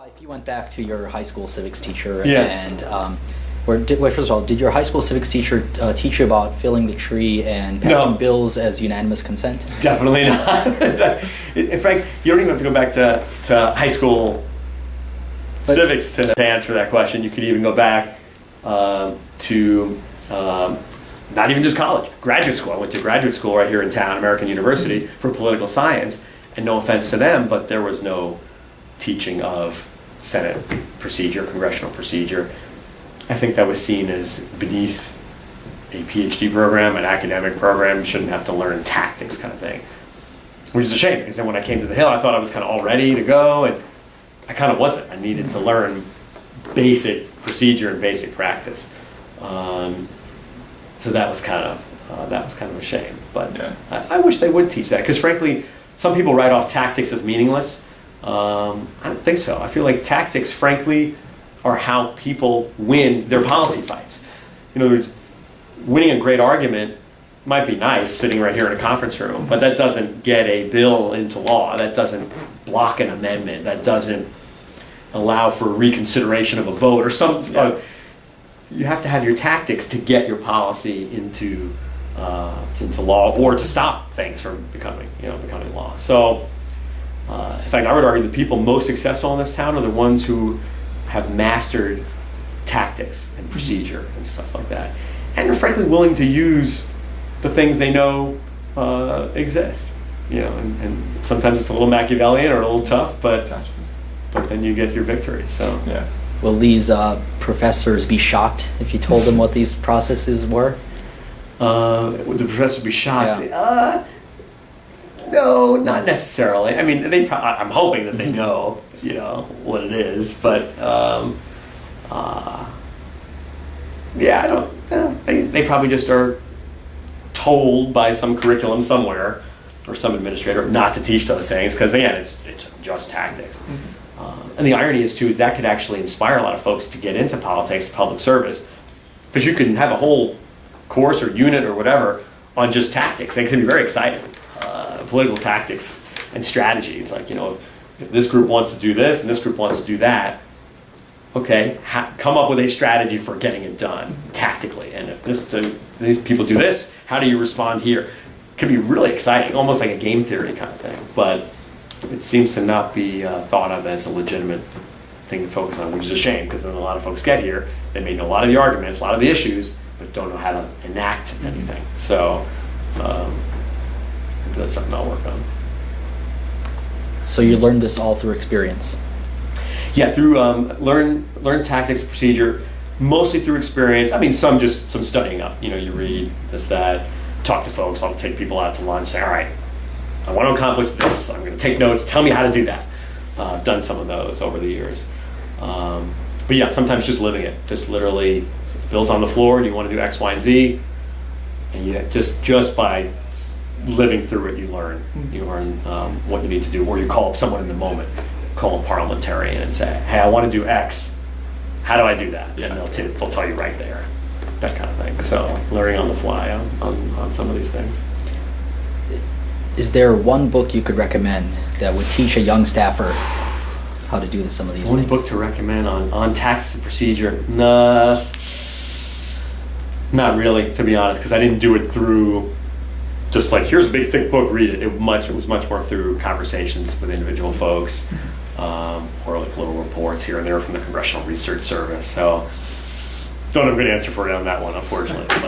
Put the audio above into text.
If you went back to your high school civics teacher Yeah. and first of all, did your high school civics teacher teach you about filling the tree and passing No. bills as unanimous consent? Definitely not. In fact, you don't even have to go back to high school civics to answer that question. You could even go back to not even just college, graduate school. I went to graduate school right here in town, American University, for political science. And no offense to them, but there was no teaching of Senate procedure, congressional procedure. I think that was seen as beneath a PhD program, an academic program. You shouldn't have to learn tactics kind of thing. Which is a shame, because then when I came to the Hill, I thought I was kind of all ready to go, and I kind of wasn't. I needed to learn basic procedure and basic practice. So that was kind of a shame. But Yeah. I wish they would teach that, because frankly, some people write off tactics as meaningless. I don't think so. I feel like tactics, frankly, are how people win their policy fights. In other words, winning a great argument might be nice sitting right here in a conference room, but that doesn't get a bill into law. That doesn't block an amendment. That doesn't allow for reconsideration of a vote or some. You have to have your tactics to get your policy into law, or to stop things from becoming law. So, in fact, I would argue the people most successful in this town are the ones who have mastered tactics and procedure and stuff like that, and are frankly willing to use the things they know exist. And sometimes it's a little Machiavellian or a little tough, but then you get your victory. So Yeah. Will these professors be shocked if you told them what these processes were? Would the professor be shocked? Yeah. No, not necessarily. I mean, I'm hoping that they know, what it is. But yeah, I don't. They probably just are told by some curriculum somewhere or some administrator not to teach those things, because again, it's just tactics. And the irony is that could actually inspire a lot of folks to get into politics, public service, because you can have a whole course or unit or whatever on just tactics. It can be very exciting. Political tactics and strategy. It's like, if this group wants to do this and this group wants to do that, okay, come up with a strategy for getting it done tactically. And if these people do this, how do you respond here? It can be really exciting, almost like a game theory kind of thing. But it seems to not be thought of as a legitimate thing to focus on, which is a shame, because then a lot of folks get here, they may know a lot of the arguments, a lot of the issues, but don't know how to enact anything. So maybe that's something I'll work on. So you learned this all through experience? Yeah, through learn tactics and procedure, mostly through experience. I mean, some studying up. You read this, that, talk to folks. I'll take people out to lunch, say, all right, I want to accomplish this. I'm going to take notes. Tell me how to do that. I've done some of those over the years. But yeah, sometimes just living it. Just literally, bills on the floor, and you want to do X, Y, and Z. And you just by living through it, you learn. You learn what you need to do. Or you call up someone in the moment, call a parliamentarian and say, hey, I want to do X. How do I do that? And they'll tell you right there. That kind of thing. So learning on the fly on some of these things. Is there one book you could recommend that would teach a young staffer how to do some of these things? One book to recommend on tactics and procedure? Nah, not really, to be honest, because I didn't do it through just like, here's a big thick book, read it. It was much more through conversations with individual folks, or like little reports here and there from the Congressional Research Service. So don't have a good answer for you on that one, unfortunately. But